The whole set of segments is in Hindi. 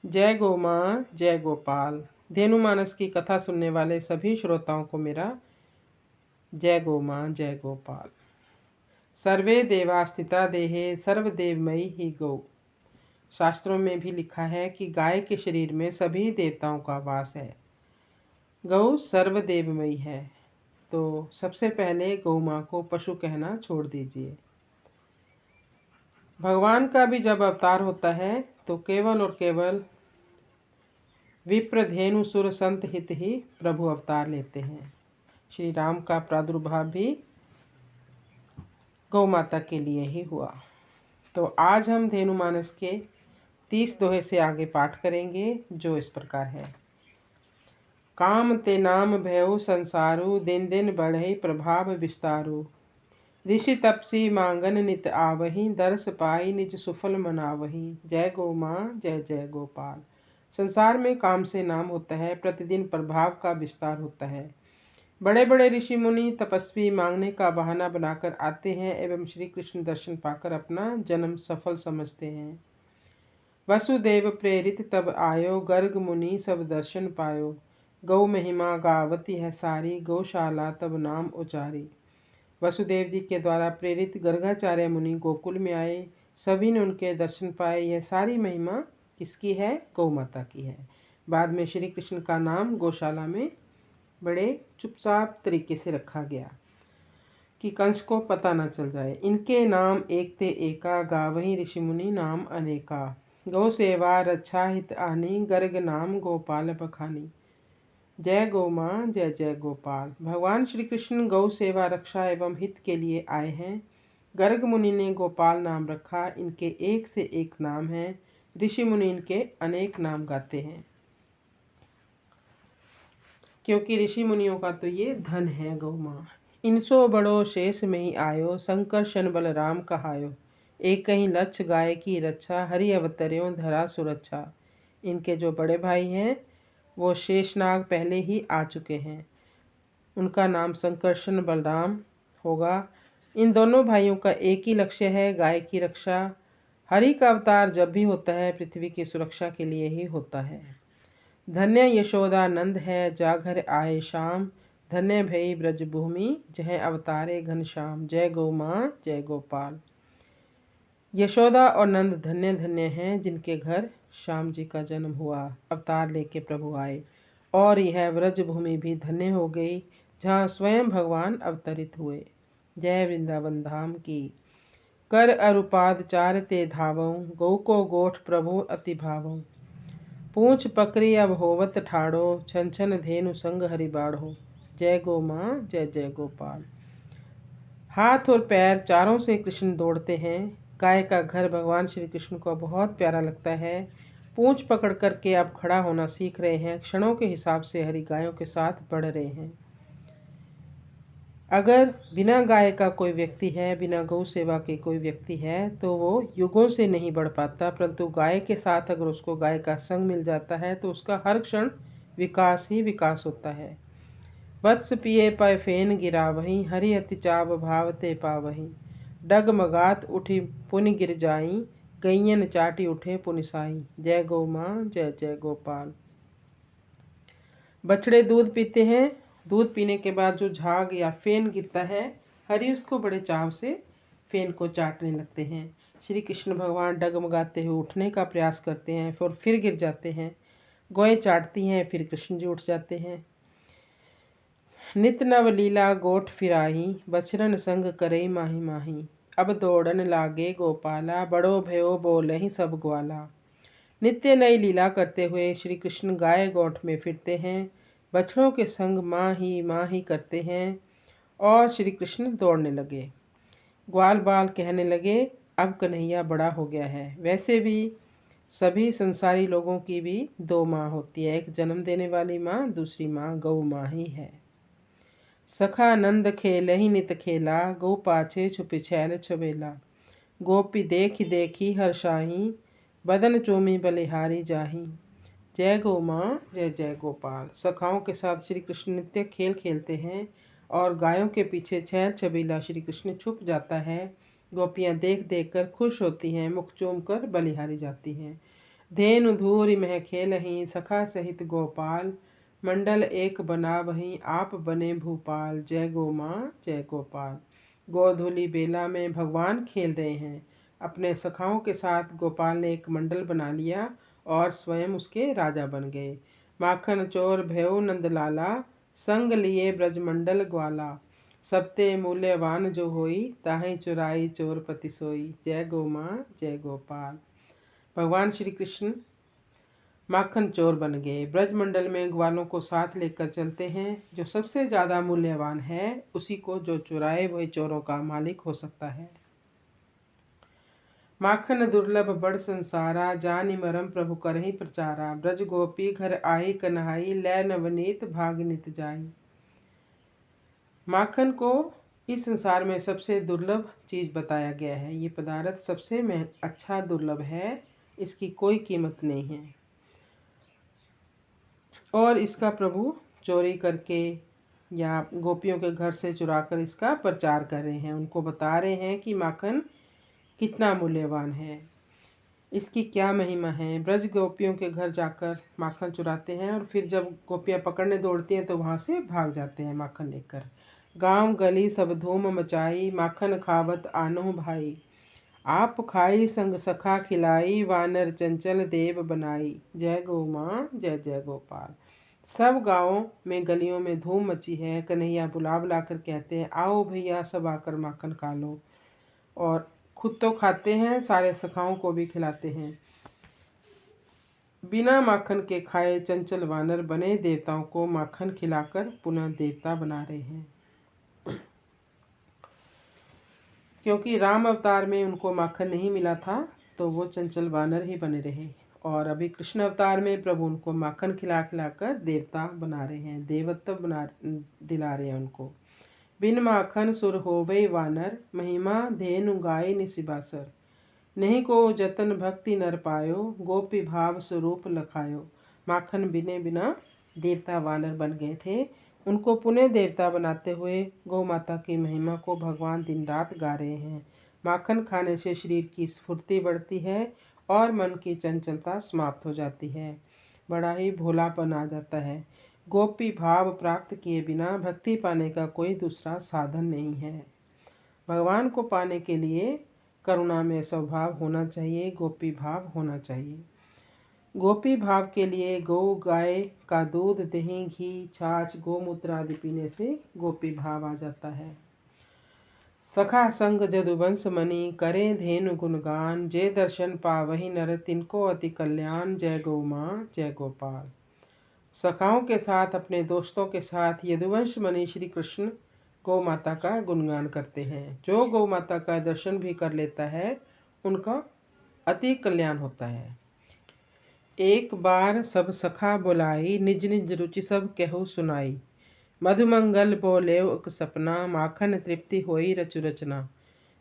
जय गौ माँ जय गोपाल। धेनु मानस की कथा सुनने वाले सभी श्रोताओं को मेरा जय गौ माँ जय गोपाल। सर्वे देवा स्थिता देहे सर्वदेवमयी ही गौ। शास्त्रों में भी लिखा है कि गाय के शरीर में सभी देवताओं का वास है। गौ सर्वदेवमयी है। तो सबसे पहले गौ माँ को पशु कहना छोड़ दीजिए। भगवान का भी जब अवतार होता है तो केवल और केवल विप्रधेनु सुर संत हित ही प्रभु अवतार लेते हैं। श्री राम का प्रादुर्भाव भी गौ माता के लिए ही हुआ। तो आज हम धेनु मानस के 30 दोहे से आगे पाठ करेंगे, जो इस प्रकार है। काम ते नाम भयउ संसारु, दिन दिन बढ़े प्रभाव विस्तारु। ऋषि तपसी मांगन नित आवही, दर्श पाई निज सुफल मनावही। जय गौ माँ जय जय गोपाल। संसार में काम से नाम होता है, प्रतिदिन प्रभाव का विस्तार होता है। बड़े बड़े ऋषि मुनि तपस्वी मांगने का बहाना बनाकर आते हैं एवं श्री कृष्ण दर्शन पाकर अपना जन्म सफल समझते हैं। वसुदेव प्रेरित तब आयो, गर्ग मुनि सब दर्शन पायो। गौ महिमा गावती है सारी, गौशाला तब नाम उचारी। वसुदेव जी के द्वारा प्रेरित गर्गाचार्य मुनि गोकुल में आए, सभी ने उनके दर्शन पाए। यह सारी महिमा किसकी है? गौ माता की है। बाद में श्री कृष्ण का नाम गौशाला में बड़े चुपचाप तरीके से रखा गया कि कंस को पता न चल जाए। इनके नाम एक ते एका, गावही ऋषि मुनि नाम अनेका। गौ सेवा रक्षा हित आनी, गर्ग नाम गोपाल बखानी। जय गौ माँ जय जय गोपाल। भगवान श्री कृष्ण गौ सेवा रक्षा एवं हित के लिए आए हैं। गर्ग मुनि ने गोपाल नाम रखा। इनके एक से एक नाम हैं। ऋषि मुनि इनके अनेक नाम गाते हैं, क्योंकि ऋषि मुनियों का तो ये धन है गौ माँ। इनसो बड़ो शेष में ही आयो, संकर्षण बलराम कहायो। एक कहीं लक्ष गाय की रक्षा, हरि अवतर्यों धरा सुरक्षा। इनके जो बड़े भाई हैं वो शेषनाग पहले ही आ चुके हैं। उनका नाम संकर्षण बलराम होगा। इन दोनों भाइयों का एक ही लक्ष्य है, गाय की रक्षा। हरि का अवतार जब भी होता है पृथ्वी की सुरक्षा के लिए ही होता है। धन्य यशोदा नंद है, जाघर आए शाम। धन्य भई ब्रज भूमि, जय अवतारे घनश्याम। जय गौ माँ जय गोपाल। यशोदा और नंद धन्य धन्य हैं, जिनके घर श्याम जी का जन्म हुआ, अवतार लेके प्रभु आए। और यह व्रज भूमि भी धन्य हो गई, जहाँ स्वयं भगवान अवतरित हुए। जय वृंदावन धाम की। कर अरुपाद चार ते धावों, गौ को गोठ प्रभु अति भावों। पूछ पकड़ी अब होवत ठाड़ो, छन छन धेनु संग हरि बाढ़ो। जय गौ माँ जय जय गोपाल। हाथ और पैर चारों से कृष्ण दौड़ते हैं। गाय का घर भगवान श्री कृष्ण को बहुत प्यारा लगता है। पूंछ पकड़ करके अब खड़ा होना सीख रहे हैं। क्षणों के हिसाब से हरि गायों के साथ बढ़ रहे हैं। अगर बिना गाय का कोई व्यक्ति है, बिना गौ सेवा के कोई व्यक्ति है, तो वो युगों से नहीं बढ़ पाता, परंतु गाय के साथ अगर उसको गाय का संग मिल जाता है तो उसका हर क्षण विकास ही विकास होता है। वत्स पिए पय फेन गिरावहीं, हरि अति चाव भावते पावहीं। डगमगात उठी पुनि गिर जाई, गैयन चाटी उठे पुनि साई। जय गौ माँ जय जय गोपाल। बछड़े दूध पीते हैं। दूध पीने के बाद जो झाग या फेन गिरता है, हरि उसको बड़े चाव से फेन को चाटने लगते हैं। श्री कृष्ण भगवान डगमगाते हुए उठने का प्रयास करते हैं, फिर गिर जाते हैं। गौएं चाटती हैं, फिर कृष्ण जी उठ जाते हैं। नित नव लीला गोठ फिराही, बछरन संग करई माही माही। अब दौड़न लागे गोपाला, बड़ो भयो बोलहि सब ग्वाला। नित्य नई लीला करते हुए श्री कृष्ण गाय गोठ में फिरते हैं। बछड़ों के संग माँ ही करते हैं और श्री कृष्ण दौड़ने लगे। ग्वाल बाल कहने लगे, अब कन्हैया बड़ा हो गया है। वैसे भी सभी संसारी लोगों की भी दो माँ होती है, एक जन्म देने वाली माँ, दूसरी माँ गौ माँ ही है। सखा नंद खेलहि नित खेला, गौ पाछे छुपि छैल छबेला। गोपी देखी देखी हर्षाही, बदन चूमी बलिहारी जाही। जय गौ माँ जय जय गोपाल। सखाओं के साथ श्री कृष्ण नित्य खेल खेलते हैं और गायों के पीछे छैल छबीला श्री कृष्ण छुप जाता है। गोपियाँ देख देख कर खुश होती हैं, मुख चूम कर बलिहारी जाती हैं। धेनु धूरि मह खेलहीं, सखा सहित गोपाल, मंडल एक बना वहीं, आप बने भूपाल। जय गो माँ जय गोपाल। गोधूली बेला में भगवान खेल रहे हैं। अपने सखाओं के साथ गोपाल ने एक मंडल बना लिया और स्वयं उसके राजा बन गए। माखन चोर भयो नंदलाला, संग लिए ब्रजमंडल ग्वाला, सबते मूल्यवान जो होई, ताहि चुराई चोर पति सोई। जय गो माँ जय गोपाल। भगवान श्री कृष्ण माखन चोर बन गए। ब्रजमंडल में ग्वालों को साथ लेकर चलते हैं। जो सबसे ज़्यादा मूल्यवान है उसी को जो चुराए वही चोरों का मालिक हो सकता है। माखन दुर्लभ बड़ संसारा, जानि मरम प्रभु करहि प्रचारा। ब्रज गोपी घर आई कन्हाई, लै नवनीत भाग नित जाई। माखन को इस संसार में सबसे दुर्लभ चीज बताया गया है। ये पदार्थ सबसे अच्छा दुर्लभ है, इसकी कोई कीमत नहीं है। और इसका प्रभु चोरी करके या गोपियों के घर से चुराकर इसका प्रचार कर रहे हैं। उनको बता रहे हैं कि माखन कितना मूल्यवान है, इसकी क्या महिमा है। ब्रज गोपियों के घर जाकर माखन चुराते हैं और फिर जब गोपियां पकड़ने दौड़ती हैं तो वहां से भाग जाते हैं माखन लेकर। गांव गली सब धूम मचाई, माखन खावत आनो भाई। आप खाई संग सखा खिलाई, वानर चंचल देव बनाई। जय गौ माँ जय जय गोपाल। सब गांवों में गलियों में धूम मची है। कन्हैया बुला बुला कर कहते हैं, आओ भैया सब आकर माखन खा लो। और खुद तो खाते हैं, सारे सखाओं को भी खिलाते हैं। बिना माखन के खाए चंचल वानर बने देवताओं को माखन खिलाकर पुनः देवता बना रहे हैं। क्योंकि राम अवतार में उनको माखन नहीं मिला था तो वो चंचल वानर ही बने रहे। और अभी कृष्ण अवतार में प्रभु उनको माखन खिला खिलाकर देवता बना रहे हैं, देवत्व बना दिला रहे हैं उनको। बिन माखन सुर होवे वानर, महिमा धेनु गाय निशिबासर। नहीं को जतन भक्ति नर पायो, गोपी भाव स्वरूप लखायो। माखन बिने बिना देवता वानर बन गए थे। उनको पुनः देवता बनाते हुए गौ माता की महिमा को भगवान दिन रात गा रहे हैं। माखन खाने से शरीर की स्फूर्ति बढ़ती है और मन की चंचलता समाप्त हो जाती है। बड़ा ही भोलापन आ जाता है। गोपी भाव प्राप्त किए बिना भक्ति पाने का कोई दूसरा साधन नहीं है। भगवान को पाने के लिए करुणा में स्वभाव होना चाहिए, गोपी भाव होना चाहिए। गोपी भाव के लिए गौ गाय का दूध, दही, घी, छाछ, गोमूत्र आदि पीने से गोपी भाव आ जाता है। सखा संग जदुवंश मणि, करे धेनु गुणगान। जे दर्शन पावही नर, तिनको अति कल्याण। जय गौ माँ जय गोपाल। सखाओं के साथ, अपने दोस्तों के साथ यदुवंश मणि श्री कृष्ण गौ माता का गुणगान करते हैं। जो गौ माता का दर्शन भी कर लेता है उनका अति कल्याण होता है। एक बार सब सखा बुलाई, निज निज रुचि सब कहु सुनाई। मधुमंगल बोलेव एक सपना, माखन तृप्ति होई रचु रचना।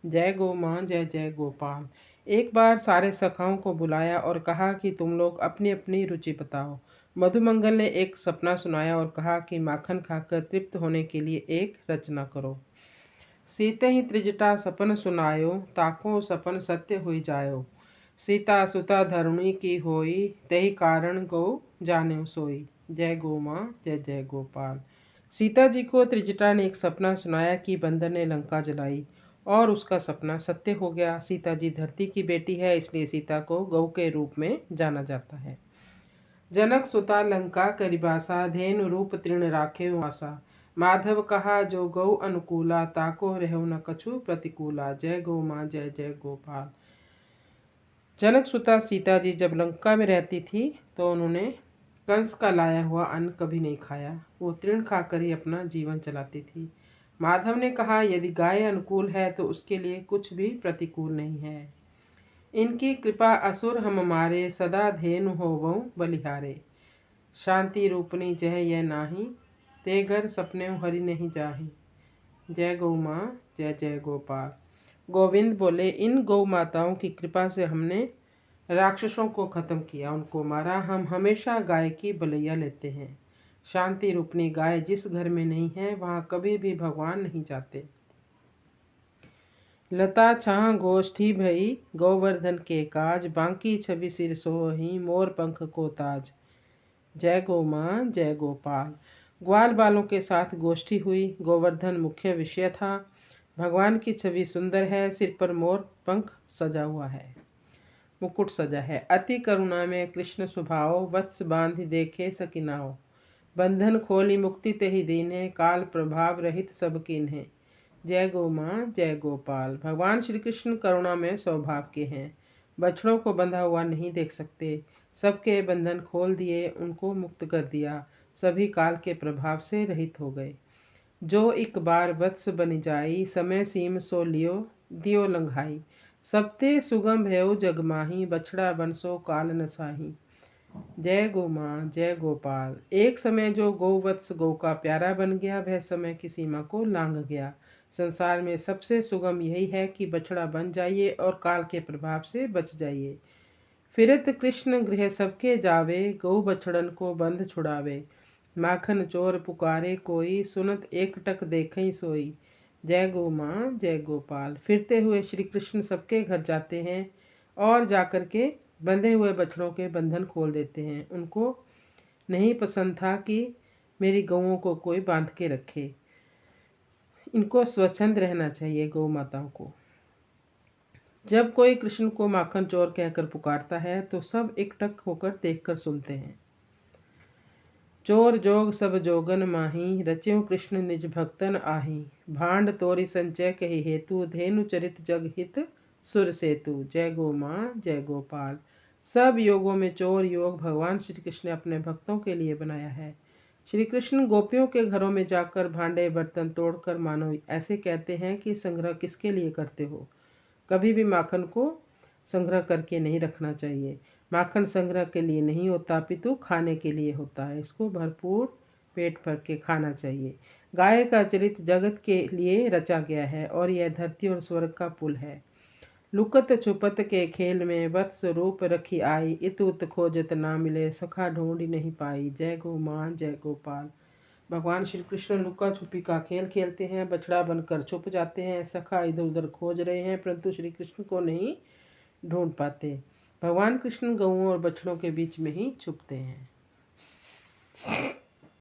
जय गौ माँ जय जय गोपाल। एक बार सारे सखाओं को बुलाया और कहा कि तुम लोग अपनी अपनी रुचि बताओ। मधुमंगल ने एक सपना सुनाया और कहा कि माखन खाकर तृप्त होने के लिए एक रचना करो। सीते ही त्रिजटा सपन सुनायो, ताको सपन सत्य हुई जायो। सीता सुता धरुणी की होई, तही कारण गौ जाने सोई। जय गौ माँ जय जय गोपाल। सीता जी को त्रिजटा ने एक सपना सुनाया कि बंदर ने लंका जलाई और उसका सपना सत्य हो गया। सीता जी धरती की बेटी है, इसलिए सीता को गौ के रूप में जाना जाता है। जनक सुता लंका करिबासा, धेनु रूप तृण राखे वासा। माधव कहा जो गौ अनुकूला, ताको रहो न कछु प्रतिकूला। जय गौ माँ जय जय गोपाल। जनक सुता सीता जी जब लंका में रहती थी तो उन्होंने कंस का लाया हुआ अन्न कभी नहीं खाया। वो तृण खाकर ही अपना जीवन चलाती थी। माधव ने कहा यदि गाय अनुकूल है तो उसके लिए कुछ भी प्रतिकूल नहीं है। इनकी कृपा असुर हम मारे, सदा धेनु होवऊं बलिहारे। शांति रूपनी जह यह नाही, ते घर सपने हरि नहीं जाही। जय गौ माँ जय जय गोपाल। गोविंद बोले, इन गौ माताओं की कृपा से हमने राक्षसों को खत्म किया, उनको मारा। हम हमेशा गाय की बलैया लेते हैं। शांति रूपनी गाय जिस घर में नहीं है वहाँ कभी भी भगवान नहीं जाते। लता छाह गोष्ठी भई गोवर्धन के काज, बांकी छवि सिर सोही मोर पंख को ताज। जय गो माँ जय गोपाल। ग्वाल बालों के साथ गोष्ठी हुई। गोवर्धन मुख्य विषय था। भगवान की छवि सुंदर है। सिर पर मोर पंख सजा हुआ है, मुकुट सजा है। अति करुणा में कृष्ण स्वभाव, वत्स बांधि देखे सकिनाओ। बंधन खोली मुक्ति तेहि दीन्हे, काल प्रभाव रहित सब कीन्हे। जय गो माँ जय गोपाल। भगवान श्री कृष्ण करुणा में स्वभाव के हैं। बछड़ों को बंधा हुआ नहीं देख सकते। सबके बंधन खोल दिए, उनको मुक्त कर दिया। सभी काल के प्रभाव से रहित हो गए। जो एक बार वत्स बन जाई, समय सीम सो लियो दियो लंघाई। सबते सुगम भयो जगमाही, बछड़ा बन सो काल नसाही। जय गो माँ जय गोपाल। एक समय जो गोवत्स गौ का प्यारा बन गया, वह समय की सीमा को लांघ गया। संसार में सबसे सुगम यही है कि बछड़ा बन जाइए और काल के प्रभाव से बच जाइए। फिरत कृष्ण गृह सबके जावे, गौ बछड़न को बंध छुड़ावे। माखन चोर पुकारे कोई, सुनत एकटक देखई सोई। जय गो माँ जय गोपाल। फिरते हुए श्री कृष्ण सबके घर जाते हैं और जाकर के बंधे हुए बछड़ों के बंधन खोल देते हैं। उनको नहीं पसंद था कि मेरी गौओं को कोई बांध के रखे। इनको स्वच्छंद रहना चाहिए गौ माताओं को। जब कोई कृष्ण को माखन चोर कहकर पुकारता है तो सब एकटक होकर देखकर सुनते हैं। चोर जोग सब जोगन माही, रच्यो कृष्ण निज भक्तन आही। भांड तोरी संचय कही हेतु, धेनु चरित जग हित सुर सेतु। जय गो माँ जय गोपाल। सब योगों में चोर योग भगवान श्री कृष्ण ने अपने भक्तों के लिए बनाया है। श्री कृष्ण गोपियों के घरों में जाकर भांडे बर्तन तोड़कर मानो ऐसे कहते हैं कि संग्रह किसके लिए करते हो। कभी भी माखन को संग्रह करके नहीं रखना चाहिए। माखन संग्रह के लिए नहीं होता, अपितु खाने के लिए होता है। इसको भरपूर पेट भर के खाना चाहिए। गाय का चरित जगत के लिए रचा गया है और यह धरती और स्वर्ग का पुल है। लुकत छुपत के खेल में वत्स रूप रखी आई, इत उत खोजत ना मिले, सखा ढूंढ नहीं पाई। जय गो माँ जय गोपाल। भगवान श्री कृष्ण लुका छुपी का खेल खेलते हैं। बछड़ा बनकर छुप जाते हैं। सखा इधर उधर खोज रहे हैं परंतु श्री कृष्ण को नहीं ढूंढ पाते। भगवान कृष्ण गौओं और बछड़ों के बीच में ही छुपते हैं।